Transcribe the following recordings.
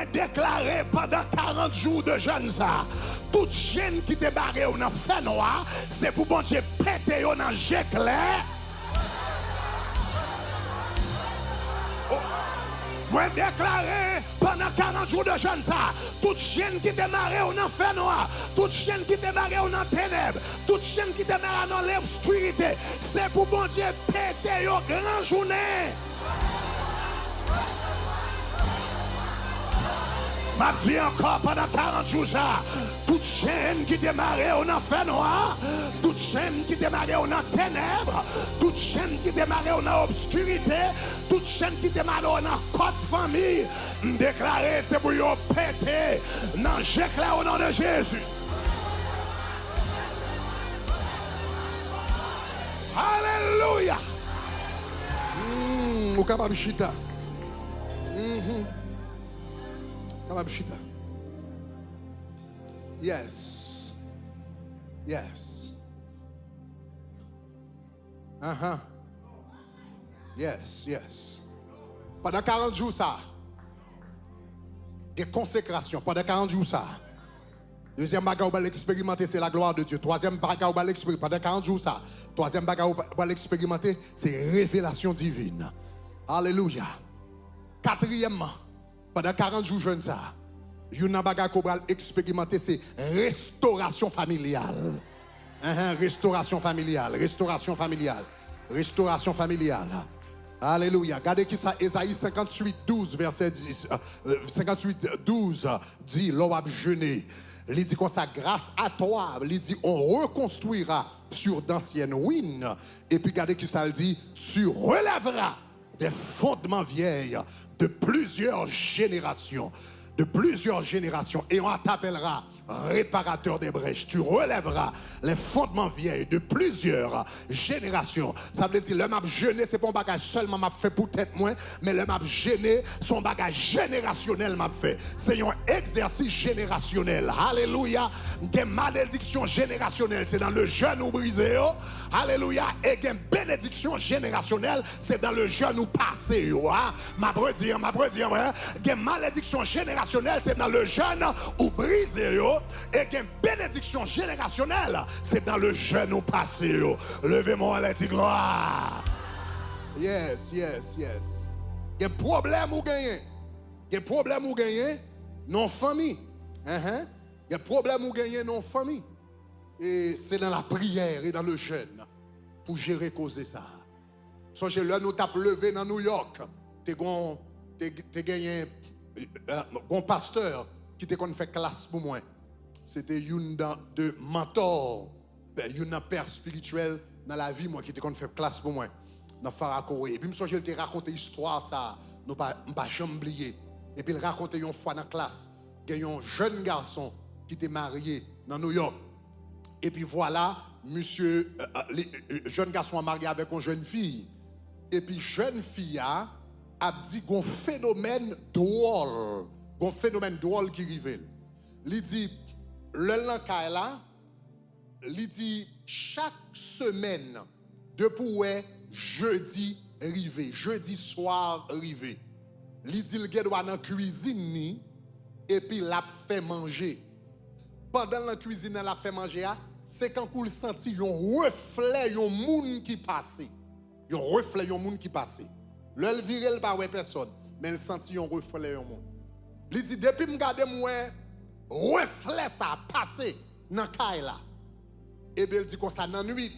Moi déclaré pendant 40 jours de jeûne ça. Toute jeune qui te barré ou dans fait noir, c'est pour bon Dieu péter ou dans jet clair. Moi déclaré pendant 40 jours de jeûne ça, toute chaîne qui démarre au enfer noir, toute chaîne qui démarre au ténèbres, toute chaîne qui démarre dans l'obscurité, c'est pour bon Dieu péter au grand journée. M'a dit encore pendant 40 jours ça, toute chaîne qui démarrait en enfer noir, toute chaîne qui démarrait en ténèbres, toute chaîne qui démarrait en obscurité, toute chaîne qui démarrait en côte famille, déclaré c'est pour yon péter, non j'éclaire au nom de Jésus. Alléluia. Ou capable chita. Kababshita. Yes. Yes. Yes, yes. Pendant 40 jours ça. Des consécrations. Pendant 40 jours ça. Deuxième bagage où va l'expérimenter, c'est la gloire de Dieu. Troisième bagage où va l'expérimenter. Pendant 40 jours ça. Troisième bagage où va l'expérimenter, c'est révélation divine. Alléluia. Quatrièmement. Pendant 40 jours jeune ça, une bagarre qu'on va expérimenter, c'est restauration familiale. Restauration familiale, restauration familiale, restauration familiale. Alléluia. Regardez qui ça, Ésaïe 58, 12, verset 10, 58, 12, dit, l'on va jeûner. Il dit qu'on ça, grâce à toi, il dit, on reconstruira sur d'anciennes ruines. Et puis regardez qui ça, il dit, tu relèveras des fondements vieilles de plusieurs générations. De plusieurs générations. Et on t'appellera réparateur des brèches. Tu relèveras les fondements vieilles de plusieurs générations. Ça veut dire, le map jeûné, c'est pas un bagage seulement m'a fait pour tête moins, mais le map jeûné, son bagage générationnel m'a fait. C'est un exercice générationnel. Alléluia. Des malédictions générationnelles, c'est dans le jeûne ou brisé. Alléluia. Et des bénédictions générationnelles, c'est dans le jeûne ou passé. Ma bredire, des malédictions générationnelles, c'est dans le jeûne ou brisé. Et une bénédiction générationnelle, c'est dans le jeûne ou passé. Levez-moi à la gloire. Yes, yes, yes. Il y a un problème ou gagner. Il y a un problème ou gagner, non famille. Il y a un problème ou gagner, non famille. Et c'est dans la prière et dans le jeûne pour gérer causer ça. So, j'ai là, nous t'as levé dans New York. T'es gagné un pasteur qui t'a fait classe pour moi. C'était une de mentor, une père spirituel dans la vie, moi qui t'a fait classe pour moi. Dans Farakoé. Et puis, je t'ai raconté l'histoire, ça, nous pas jamais oublié. Et puis, il racontait une fois dans la classe, il y a un jeune garçon qui était marié dans New York. Et puis voilà, monsieur, jeune garçon a marié avec une jeune fille. Et puis, jeune fille a dit qu'il y a un phénomène drôle. Un phénomène drôle qui arrive. Il dit, le lancai là, il dit, chaque semaine, depuis jeudi arrivé, jeudi soir arrivé, il dit, il doit dans la cuisine, et puis il a fait manger. Pendant la cuisine, il a fait manger, c'est quand il senti un reflet, un monde qui passait. Un reflet, un monde qui passait. Le viré, il pas personne, mais il senti un reflet, un monde. Il dit, depuis que je regarde moi, reflet ça passé dans le caille là. Et bien il dit comme ça, dans la nuit,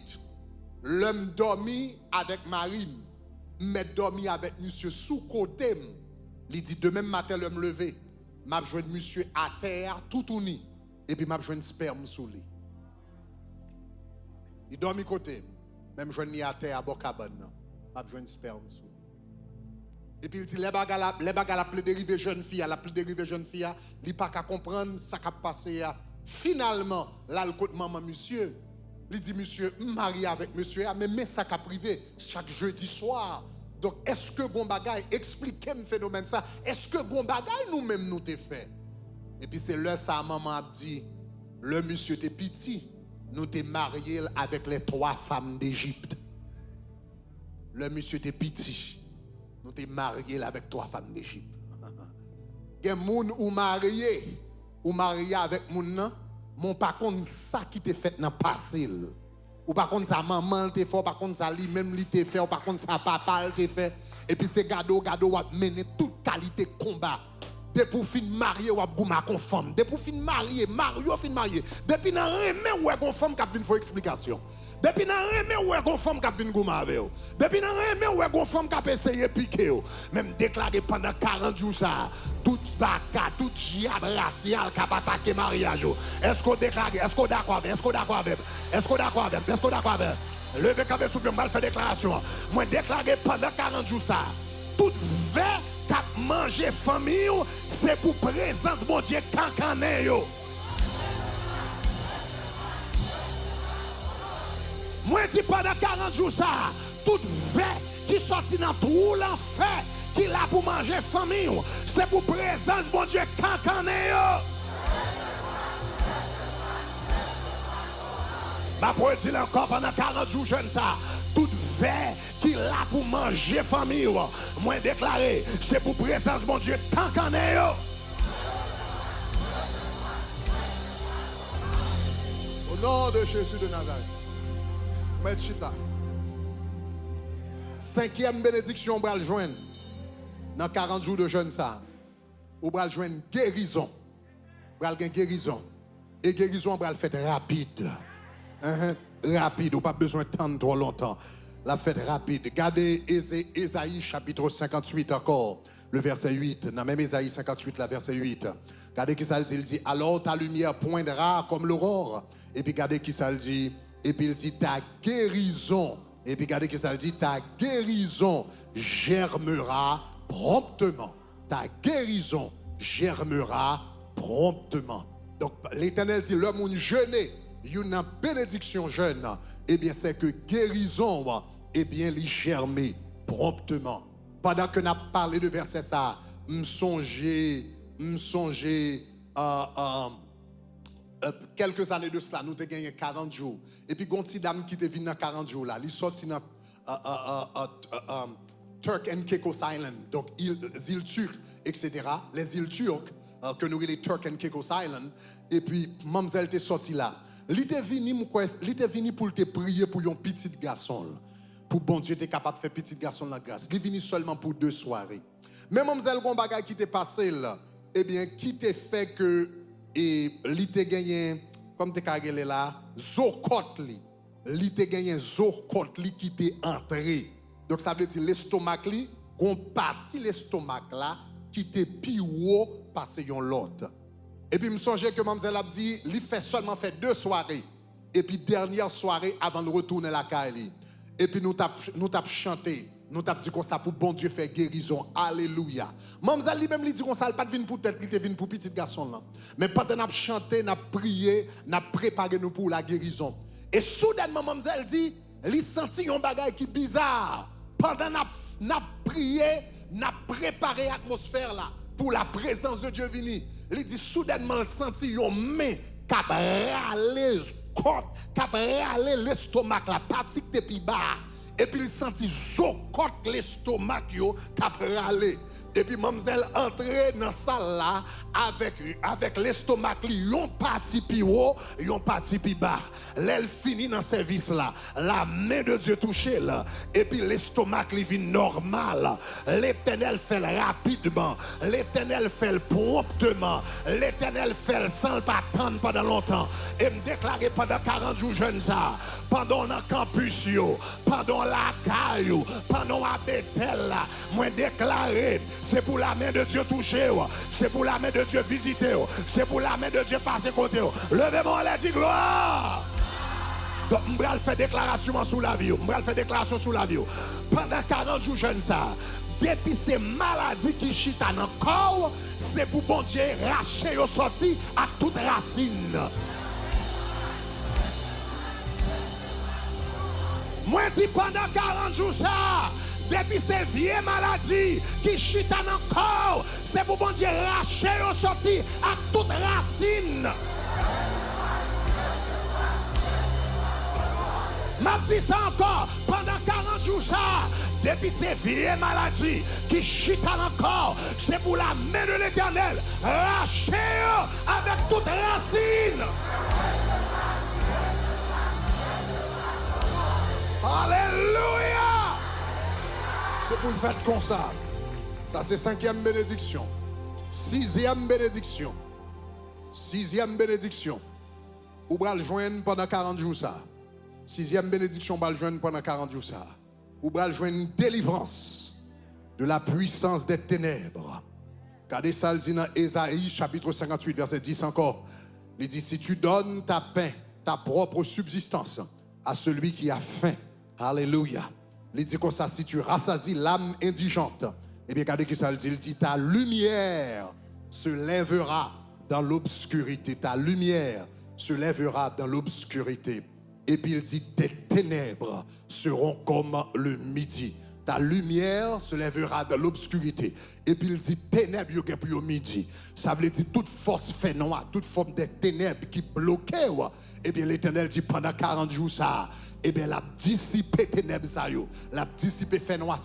l'homme dormi avec Marine, mais dormi avec monsieur sous côté. Il dit, demain matin, l'homme levé, m'a joué monsieur à terre, tout uni, et puis m'a joué un sperme sous lui. Il dormi côté, même joué à terre à Bocabane, m'a joué un sperme sous lui. Et puis il dit, les bagages la plus dérivée jeune fille, il n'a pas qu'à comprendre ce qui a passé. Finalement, là, le côté maman, monsieur, il dit, monsieur, marié avec monsieur, mais ça qui a privé chaque jeudi soir. Donc, est-ce que bon bagage, expliquez le phénomène ça, est-ce que bon bagage nous-mêmes nous t'ai fait? Et puis c'est là, ça, maman a dit, le monsieur t'es petit, nous t'es marié avec les 3 femmes d'Égypte. Le monsieur t'es petit. Nous t'es marié avec 3 femmes d'Égypte. Il y a des gens ou marié avec moun nan, mon par contre ça qui te fait dans passé. Ou par contre ça maman te fait, par contre ça lui même li te fait, ou par contre ça papa te fait. Et puis c'est gado ou mener toute qualité combat. Dès pour fin marié ou gouma conforme. Dès pour fin marié, Mario fin marié. Depuis nan remè ou conforme k'ap vinn faut explication. Depuis nan remè ou conforme k'ap vinn gouma avec ou. Depuis nan remè ou conforme k'ap essayer piquer ou. Même déclaré pendant 40 jours ça, tout baka, tout diable racial k'ap attaquer mariage. Est-ce qu'on déclare, est-ce qu'on d'accord avec, est-ce qu'on d'accord avec, est-ce qu'on d'accord avec, est-ce qu'on d'accord avec. Levez quand même sous mal faire déclaration. Moi déclaré pendant 40 jours ça, tout verre qu'a mangé famille, c'est pour présence mon Dieu cancané yo. Moi dis pendant 40 jours ça, tout verre qui sorti dans tout l'enfer, qui là pour manger famille, c'est pour présence mon Dieu cancané yo. Ma pour dire encore pendant 40 jours jeune ça, tout verre qui là pour manger famille, moi déclaré, c'est pour présence mon Dieu cancané yo. Au nom de Jésus de Nazareth. Moi chita. Cinquième bénédiction on va le joindre dans 40 jours de jeûne ça. On va le joindre guérison. On va le guérison. Et guérison on va le faire rapide. Rapide, ou pas besoin de temps trop longtemps. La fête rapide. Regardez Ésaïe chapitre 58 encore, le verset 8. Dans même Ésaïe 58, la verset 8. Regardez qui ça dit. Il dit, alors ta lumière poindra comme l'aurore. Et puis regardez qui ça dit. Et puis il dit, ta guérison. Et puis regardez qui ça dit, ta guérison germera promptement. Ta guérison germera promptement. Donc l'Éternel dit, l'homme où jeûner, une bénédiction jeune, eh bien c'est que guérison, eh bien l'y germer promptement. Pendant que nous avons parlé de verset ça, m'songez, quelques années de cela, nous avons gagné 40 jours. Et puis, il y a une dame qui est venue dans 40 jours là. Elle est sortie dans Turk and Caicos Island, donc îles turques, etc. Les îles turques, que nous les Turk and Caicos Island. Et puis, mademoiselle était sortie là. Elle était venue pour te prier pour un petit garçon. Pour bon Dieu, tu es capable de faire petit garçon la grâce. Elle est venue seulement pour 2 soirées. Mais mademoiselle, il y a un bagage qui t'est passé là. Eh bien, qui t'a fait que et li te gagné comme te kagele là zokot li te gagné zokot li qui te entré. Donc ça veut dire l'estomac li gon parti l'estomac là qui te pi haut passer yon l'autre. Et puis me songe que mademoiselle a dit li fait seulement fait 2 soirées et puis dernière soirée avant de retourner la caille. Et puis nous t'a chanté. Nous t'avons dit comme ça pour bon Dieu faire guérison. Alléluia. Mademoiselle lui-même lui dit comme ça, elle pas venir pour tête, il venu pour petit garçon là. Mais pendant qu'on a chanté, on a prié, on a préparé nous pour la guérison. Et soudainement mademoiselle dit, elle senti un bagage qui bizarre. Pendant qu'on a prié, on a préparé l'atmosphère là pour la présence de Dieu venir. Elle dit soudainement elle senti une main qui a râlé l'estomac la partie qui était plus bas. Et puis il sentit zokot l'estomac yo k'ap râler. Et puis mademoiselle entrait dans la salle là avec l'estomac li yon parti pi haut, yon parti pi bas. Elle finit dans service là, la main de Dieu touché là, et puis l'estomac li vient normal. L'Éternel fait rapidement, l'Éternel fait promptement, l'Éternel fait sans pas attendre pendant longtemps. Et me déclarer pendant 40 jours jeune ça, pendant le campus yo, pendant la caille, pendant la Bethel là, moi déclarer c'est pour la main de Dieu toucher, c'est pour la main de Dieu visiter, c'est pour la main de Dieu passer côté. Levez-moi les dit gloire. Donc, je vais faire déclaration sous la vie. Je vais faire déclaration sous la vie. Pendant 40 jours, jeune ça, depuis ces maladies qui chita dans le corps, c'est pour bon Dieu racher au sorti à toute racine. Moi, je dis pendant 40 jours ça, depuis ces vieilles maladies qui chutent dans le corps, c'est pour bon Dieu racher au sorti à toute racine. Je dis ça encore, pendant 40 jours ça, Depuis ces vieilles maladies qui chitent encore, c'est pour la main de l'Éternel. Lâchez-eux avec toute racine. Alléluia. C'est pour le faire comme ça. Ça, c'est 5e bénédiction. 6e bénédiction. 6e bénédiction. Ou va le joindre pendant 40 jours ça. 6e bénédiction, va le joindre pendant 40 jours ça. Ou va le joindre une délivrance de la puissance des ténèbres. Regardez ça, il dit dans Ésaïe chapitre 58, verset 10 encore. Il dit, si tu donnes ta pain, ta propre subsistance à celui qui a faim. Alléluia. Il dit comme ça, si tu rassasies l'âme indigente, eh bien, regardez qui ça le dit. Il dit, ta lumière se lèvera dans l'obscurité. Ta lumière se lèvera dans l'obscurité. Et puis il dit, tes ténèbres seront comme le midi. Ta lumière se lèvera dans l'obscurité. Et puis il dit, ténèbres, il y a pour le midi. Ça veut dire toute force fait noir, toute forme de ténèbres qui bloquaient. Et bien l'Éternel dit, pendant 40 jours, ça, eh bien, la dissipé ténèbres, la dissipé fait noir,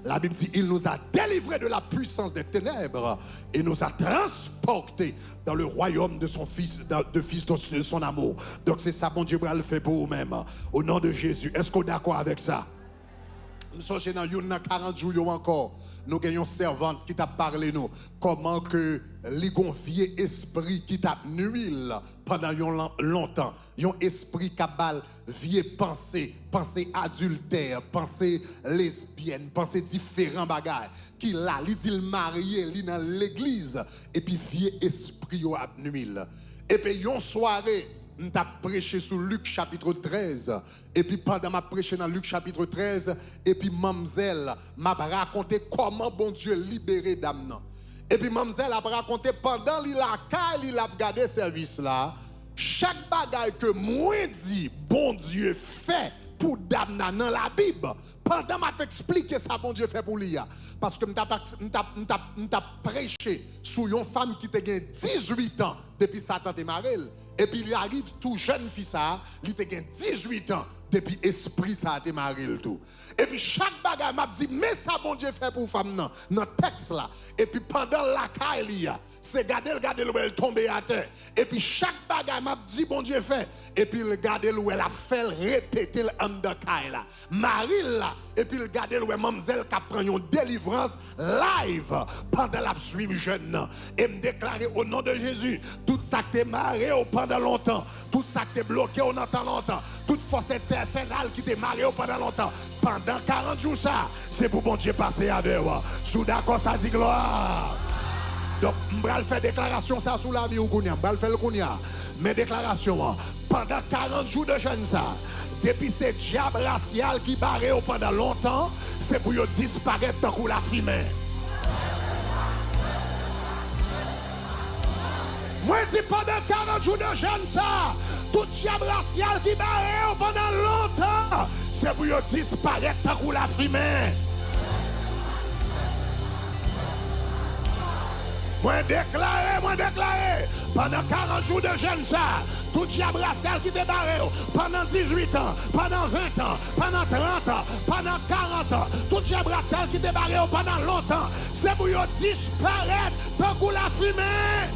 la Bible dit, il nous a délivrés de la puissance des ténèbres et nous a transportés dans le royaume de son fils, de son amour. Donc c'est ça, mon Dieu, le fait pour vous-même. Au nom de Jésus. Est-ce qu'on est d'accord avec ça? Nous sommes dans 40 jours encore. Nous avons une servante qui t'a parlé nous. Comment que les vieux esprit qui t'a nuit pendant longtemps. Un esprit qui a vieux pensée adultère, pensée lesbienne, pensée différents bagages. Qui là, il dit marié, il dans l'église. Et puis vieux esprit a nuit. Et puis une soirée. Je prêché sur Luc chapitre 13. Et puis pendant ma prêché dans Luc chapitre 13, et puis Mamzelle m'a raconté comment bon Dieu libéré d'âme. Et puis Mamzelle a raconté pendant qu'il a regardé ce service là, chaque bagaille que moi dit bon Dieu fait pour d'âme dans la Bible. Pendant m'a expliqué ça bon Dieu fait pour lui. Parce que m't'a prêché sur une femme qui a 18 ans depuis Satan démarré. Et puis il arrive tout jeune fille ça, il a 18 ans depuis esprit ça a démarré le tout. Et puis chaque bagage m'a dit mais ça bon Dieu fait pour femme dans le texte là. Et puis pendant la caille c'est garder où elle tombe à terre. Et puis chaque bagage m'a dit bon Dieu fait. Et puis le garder où elle a fait répéter le under caille là. Marie là. Et puis le garder où mademoiselle qui prend une délivrance live pendant la suivre jeune. Et me déclarer au nom de Jésus tout ça qui t'est marré pendant longtemps, tout ça qui t'est bloqué au temps longtemps, toute force infernale qui t'est marré pendant longtemps, pendant 40 jours ça, c'est pour bon Dieu passer avec moi. Sous d'accord ça dit gloire. Donc, je vais faire déclaration ça sous la vie ou kounia, je vais faire le kounia. Mais déclaration pendant 40 jours de jeûne ça. Depuis ces diables raciales qui barrent pendant longtemps, c'est pour disparaître tant que la fumée. Moi, je dis pendant 40 jours de jeûne, ça, tout diable racial qui barrent pendant longtemps, c'est pour disparaître tant que la fumée. Moi déclaré, pendant 40 jours de jeûne, ça, tout diable racial qui débarre pendant 18 ans, pendant 20 ans, pendant 30 ans, pendant 40 ans, tout diable racial qui débarre pendant longtemps, c'est pour disparaître tant que la fumée.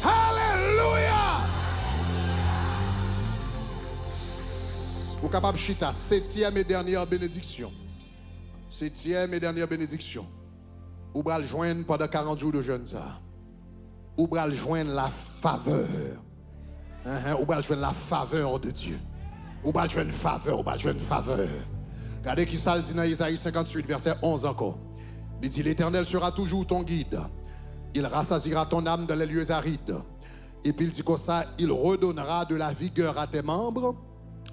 Alléluia! Vous capable chita, 7e et dernière bénédiction. 7e et dernière bénédiction. Ou bral joindre pendant 40 jours de jeûne ça. Ou bral joindre la faveur. Ou bral joindre la faveur de Dieu. Ou bral joindre faveur, ou bral joindre faveur. Regardez qui ça dit dans Isaïe 58 verset 11 encore. Il dit l'Éternel sera toujours ton guide. Il rassasiera ton âme dans les lieux arides. Et puis il dit comme ça, il redonnera de la vigueur à tes membres.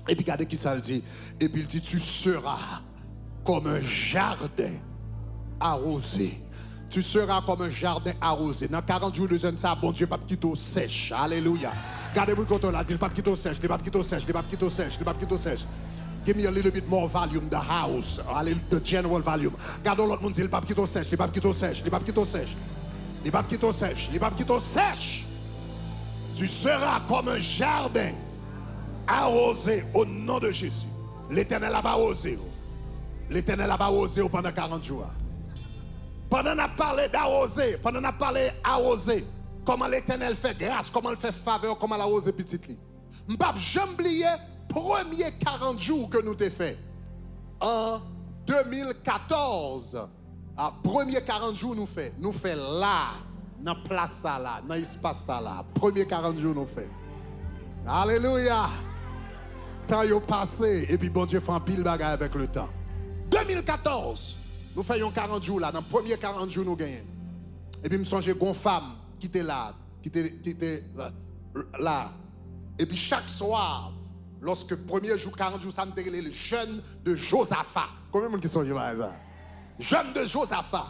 Et puis regardez qui ça dit. Et puis il dit tu seras comme un jardin arrosé. Tu seras comme un jardin arrosé. Dans 40 jours de jeûne, ça, bon Dieu, pas quitter sèche. Alléluia. Gardez-vous quand on a dit, pas quitter sèche, pas quitter sèche, pas quitter sèche, pas quitter sèche. Give me a little bit more volume, the house, the general volume. Gardons l'autre monde dit, pas quitter sèche, pas quitter sèche, pas quitter sèche. Pas quitter sèche, pas quitter sèche. Tu seras comme un jardin Arrosé au nom de Jésus. L'Éternel a pas osé. L'Éternel a pas osé pendant 40 jours. Pendant qu'on a parlé d'arroser, pendant qu'on a parlé d'arroser, comment l'Éternel fait grâce, comment il fait faveur, comment il a osé petit lit. Je ne peux jamais oublier les premiers 40 jours que nous avons fait. En 2014, les premiers 40 jours nous fait là, dans la place là, dans l'espace là. Premiers 40 jours nous fait. Alléluia. Temps est passé et puis bon Dieu fait un pile bagaille avec le temps. 2014, nous faisons 40 jours là, dans les premiers 40 jours nous gagnons. Et puis je me souviens d'une femme qui était là, qui était là. Et puis chaque soir, lorsque le premier jour, 40 jours, ça me dit les jeunes de Josaphat. Combien de gens qui sont là? Jeunes de Josaphat.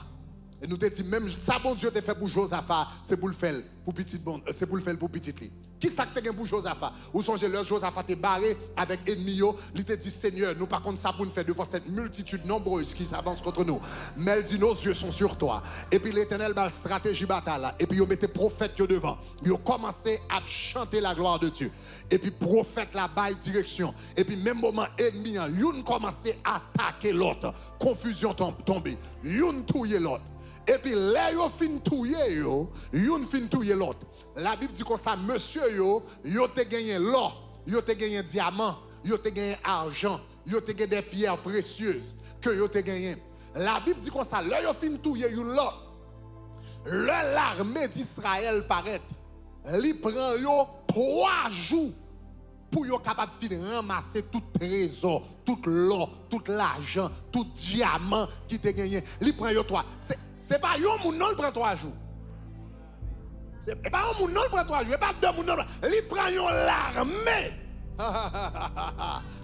Et nous te dit même ça bon Dieu t'a fait pour Josaphat, c'est pour le faire pour petit bon, c'est pour le faire pour petit li. Qui ça que t'as pour Josaphat? Ou songez le Josaphat est barré avec ennemi yo, il te dit Seigneur, nous par contre ça pour nous faire devant cette multitude nombreuse qui s'avance contre nous. Mais elle dit nos yeux sont sur toi. Et puis l'Éternel a la stratégie bataille là. Et puis il mettait prophète devant. Il a commencé à chanter la gloire de Dieu. Et puis prophète la baille direction. Et puis même moment ennemi, il commençait à attaquer l'autre. Confusion tombée. Il touye l'autre. Et puis, là, yo fin touye yo, yon fin touye l'autre. La Bible dit comme ça, monsieur yo te gagné l'or, yo te gagné diamant, yo te gagné argent, yo te gagné des pierres précieuses que yo te gagné. La Bible dit comme ça, là, yo fin touye yon l'autre. L'armée d'Israël paraît, li prend yo 3 jours pour yo capable de ramasser tout trésor, tout l'or, tout l'argent, tout diamant qui te gagné. Li prend yo 3. C'est pas un moun non prend 3 jours. C'est pas un moun non prend 3 jours, c'est pas 2 moun non. Il prend yon l'armée.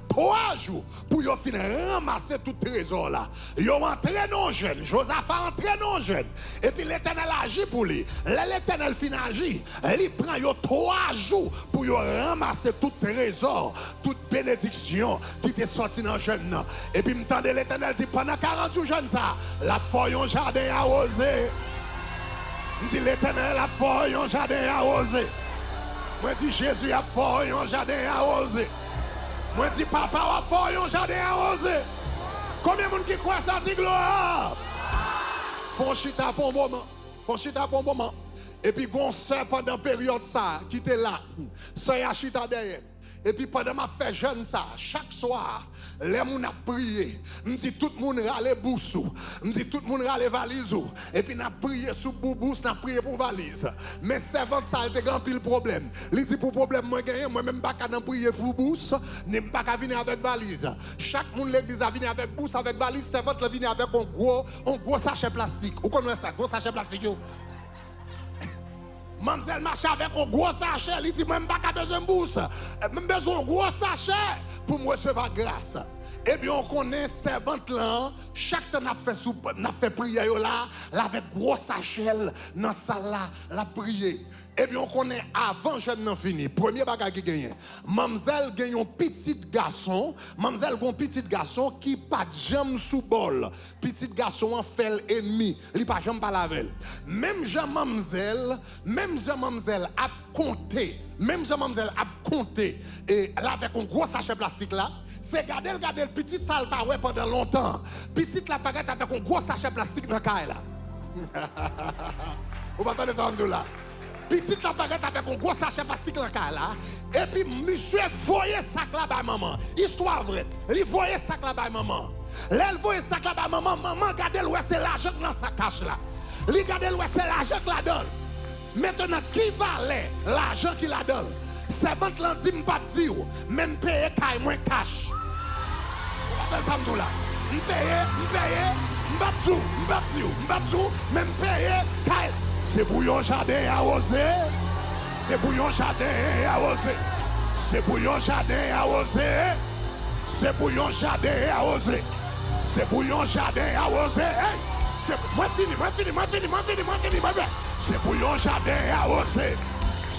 3 jours pour yon fin ramasser tout trésor là. Yon entraîne jeune, Josaphat entraîne jeune. Et puis l'Éternel agit pour lui. L'Éternel fin agit. Il prend yon 3 jours pour yon ramasser tout trésor, toute bénédiction qui t'est sorti dans jeune. Et puis m'tendez l'Éternel dit pendant 40 jours jeune ça, la feuille yon jardin arrosé. Dit l'Éternel la feuille yon jardin arrosé. Moi dis Jésus a feuille yon jardin arrosé. Moi dis papa a fort un jardin arrosé. Combien de monde qui croit ça dit gloire? Font chita pour un moment. Font chita pour un moment. Et puis gon sœur pendant période ça qui était là. Sœur a chita derrière. Et puis pendant ma fait jeune ça, chaque soir, les moun a prié. Me dit tout le monde râle boussou. Me dit tout le monde râle valisou. Et puis n'a prié sous boubous, n'a prié pour valise. Mais servante ça a grand pile problème. Il dit pour problème moi gagné, moi même pas qu'à prier pour boubous, ni pas qu'à venir avec valise. Chaque monde l'église a venir avec boubous, avec valise, servante la venir avec un gros sachet plastique. Vous connaissez ça, gros sachet plastique yo? Mademoiselle marche avec un gros sachet, il dit même pas qu'à besoin de bourse, même besoin d'un gros sachet pour me recevoir grâce. Et bien on connaît servante là, chaque temps n'a fait prière là, avec gros sachet dans salle là, la prier. Et bien on connaît avant jeune n'en fini, premier bagage qui gagne. Mademoiselle gagne un petit garçon, mademoiselle gagne un petit garçon qui pas jamais sous bol. Petit garçon en fait ennemi, il pas jamais pas laver. Même Jean mademoiselle a compté, et là avec un gros sachet plastique là, c'est garder le petit salle pas ouais pendant longtemps. Petit la baguette avec un gros sachet plastique dans caille là. Vous entendez ça là? Petite la baguette avec un gros sachet plastique dans là. Et puis, monsieur voyait sac là bas maman. Histoire vraie. Il voyait sac là bas maman. Là, il voyait sac là bas maman. Maman, regardez où c'est l'argent dans sa cache là. Il regardez où c'est l'argent qu'il la donne. Maintenant, qui valait l'argent qu'il la donne? Servante l'a dit, m'pas dire, même payer caille moins cash. Vous appelez ça là? M'pas dire, même payer caille. C'est bouillon jardin arrosé. C'est bouillon jardin arrosé. C'est bouillon jardin arrosé. C'est bouillon jardin arrosé. C'est bouillon jardin arrosé. C'est moi fini. C'est bouillon jardin arrosé.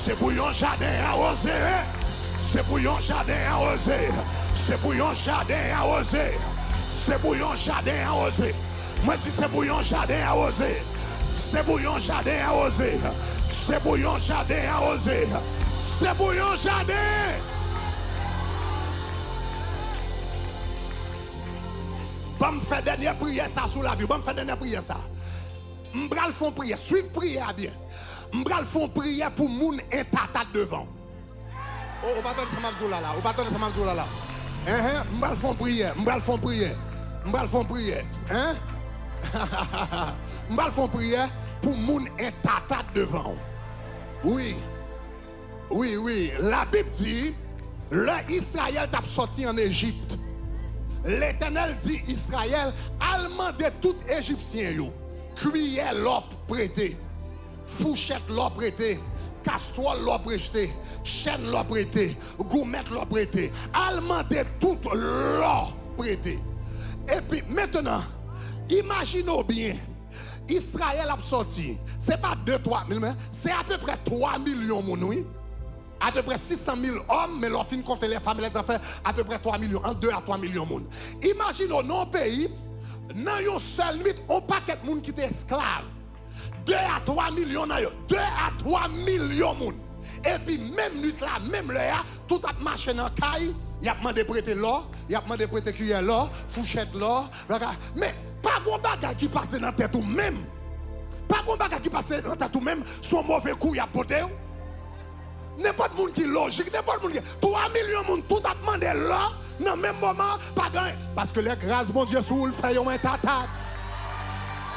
C'est bouillon jardin arrosé. C'est bouillon jardin arrosé. C'est bouillon jardin arrosé. C'est bouillon jardin arrosé. Moi dis c'est bouillon jardin arrosé. C'est bouillon jardin arrosé. C'est bouillon jardin arrosé. C'est bouillon jardin. Bon, me faire dernière prière ça sous la vie. Bon, me faire dernière prière ça. M'bral font prière. Suivez prière bien. M'bral font prière pour moun intata devant. Oh, on va attendre ça m'a là là. On va attendre ça m'a là là. M'bral font prière. M'bral font prière. M'bral font prière. Hein? M'bral font prière pour moun intata devant. Oui. Oui, oui. La Bible dit, le Israël t'a sorti en Égypte. L'Éternel dit Israël, allemand de tout Égyptien yo. Cuillère l'or prêté, fourchette l'or prêté, casserole l'or prêté, chaîne l'or prêté, gourmette l'or prêté, allemand de tout l'or prêté. Et puis maintenant, imaginez bien, Israël a sorti, c'est pas 2-3 000, c'est à peu près 3 millions de oui. À peu près 600 000 hommes, mais leur fin compte les femmes et les enfants, à peu près 3 millions, entre 2 à 3 millions de monde. Imaginez nos pays, dans une seule nuit, on paquet de monde qui est esclave. 2 à 3 millions, 2 à 3 millions de monde. Et puis même nuit là, même là, tout a marché dans la caille, il a demandé de prêter l'or, il a demandé de prêter cuillère l'or, fourchette l'or, mais pas de bagage qui passe dans la tête ou même. Pas de bagage qui passe dans la tête ou même, son mauvais coup, il a porté. N'importe monde qui est logique, n'importe monde qui 3 millions de monde, tout a demandé là, dans le même moment, pas gagné. Parce que les grâces, mon Dieu, sous le fait un tatat.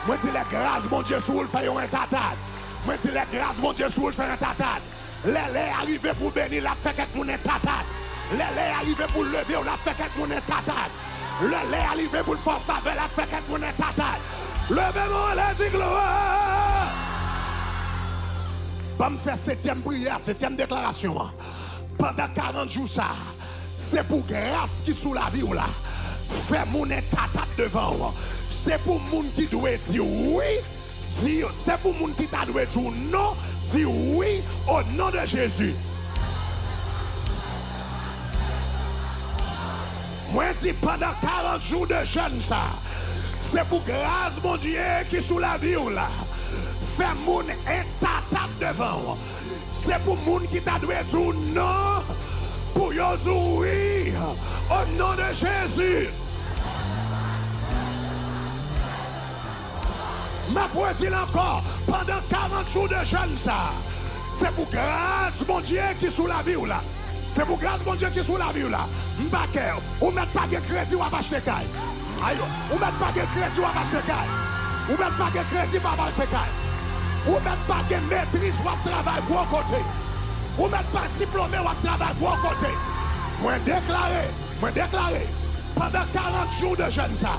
Moi, je dis les grâces, mon Dieu, sous le fait un tatat. Moi, je dis les grâces, mon Dieu, sous le fait un tatat. Les arrivés pour bénir, la fait quelque monde tatat. Les arrivés pour lever, la fait quelque monde tatat. Les arrivés pour le faire faveur, la fait quelque monde tatat. Levez-moi, les gloire. Va me faire 7e prière, 7e déclaration. Pendant 40 jours, ça, c'est pour grâce qui sous la vie ou là. Fais mon état devant. C'est pour moun qui doit dire oui. C'est pour moun qui doit dire non. Dis oui au nom de Jésus. Moi, dis pendant 40 jours de jeûne, ça, c'est pour grâce, mon Dieu, qui sous la vie ou là. Fais mon état devant. C'est pour moun qui t'a dû dire non. Pour yo dire oui. Au nom de Jésus. Ma poésie dit encore. Pendant 40 jours de jeûne ça. C'est pour grâce mon Dieu qui sous la vie ou là. C'est pour grâce mon Dieu qui sous la vie ou là. M'baker. Ou met pas de crédit ou à acheter caille. Aïe. Ou met pas de crédit ou à acheter caille. Ou met pas de crédit ou à acheter caille. Ou même pas de maîtrise ou travail pour côté. Ou même pas diplômé ou travail pour côté. Moi déclaré, pendant 40 jours de jeûne ça,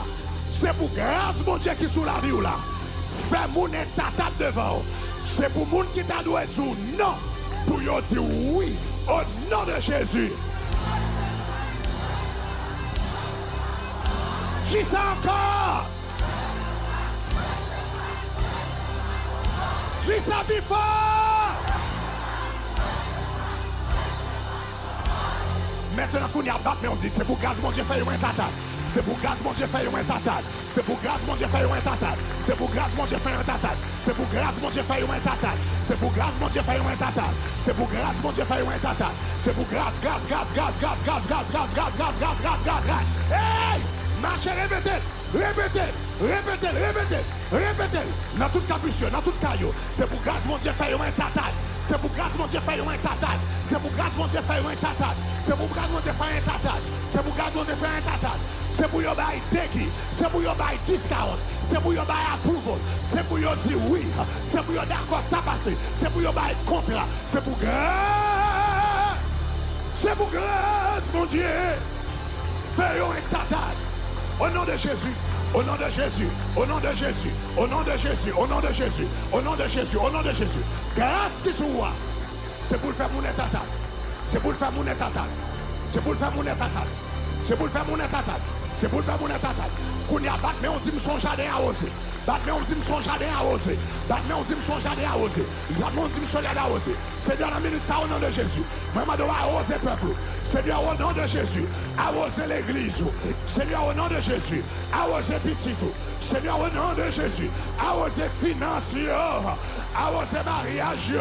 c'est pour grâce mon Dieu qui sous la vie ou là. Fais mon état devant. C'est pour moun qui t'a dû dire non. Pour yo dire oui au nom de Jésus. Qui ça encore? Qui ça fort? Maintenant qu'on y a battu, on dit c'est pour grâce mon Dieu fait un tata. C'est pour grâce mon Dieu fait un tata. C'est pour grâce mon Dieu fait un tata. C'est pour grâce mon Dieu fait un tata. C'est pour grâce mon Dieu fait un tata. C'est pour grâce mon Dieu fait un tata. C'est pour grâce mon Dieu fait un tata. C'est pour grâce. Hey! Marchez, répétez. Dans toute capuchon, dans toute caillou. C'est pour grâce mon Dieu fait un tata. C'est pour grâce mon Dieu fait un tata. C'est pour grâce mon Dieu fait un tata. C'est pour grâce mon Dieu fait un tata. C'est pour grâce mon Dieu fait un tata. C'est pour yon bail dégui. C'est pour yon bail discount. C'est pour yon bail approval. C'est pour yon dire oui. C'est pour yon d'accord ça passe. C'est pour yon bail contrat. C'est pour grâce. C'est pour grâce mon Dieu. Fais un tata. Au nom de Jésus. Au nom de Jésus, au nom de Jésus, au nom de Jésus, au nom de Jésus, au nom de Jésus, au nom de Jésus. Grâce qui soit, c'est pour le faire mon état. C'est pour le faire mon état. C'est pour le faire mon état. C'est pour le faire mon état. C'est pour le faire mon état. Qu'on y a battu, mais on dit son jardin arrosé. Battu, mais on dit son jardin arrosé. Battu, mais on dit son jardin arrosé. Battu, on dit son jardin arrosé. Seigneur, la minute ça au nom de Jésus. Moi, je dois arroser le peuple. Seigneur, au nom de Jésus, arroser l'église. Seigneur, au nom de Jésus, arroser petit. Seigneur, au nom de Jésus, arroser financier, arroser mariage,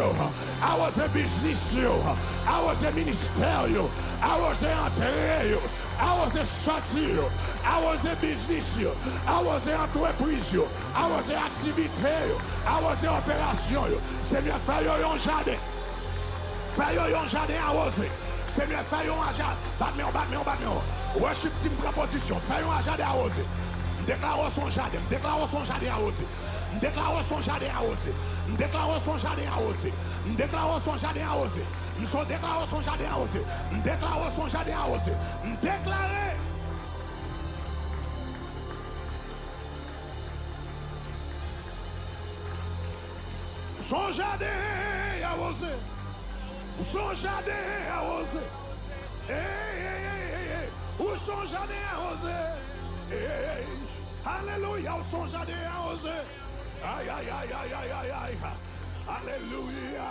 arroser business, arroser ministère, arroser entrée, arroser sortir, arroser business, arroser entreprise, arroser activité, arroser opération. C'est mieux faire un jardin. Faire un jardin arrosé. C'est mieux faire un jardin. Battement. Worship team proposition. Faire un jardin arrosé. Déclarons son jardin. Déclarons son jardin arrosé. Déclarons son jardin arrosé. Déclarons son jardin arrosé. Déclarons son jardin arrosé. Nous sommes déclarons son jardin arrosé. Déclarons son jardin arrosé. Déclarez. Son jardin arrosé. Son jardin arrosé. Où son jardin arrosé. Alléluia, où son jardin arrosé. Aïe. Alléluia.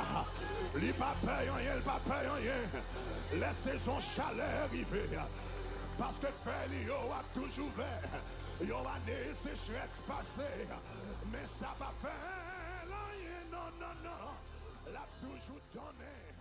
Il pas paye rien. Les saisons chaleur arrivent. Parce que Félix a toujours vert. Il y a des sécheresses passées. Mais ça va faire rien. Non. L'a toujours donné.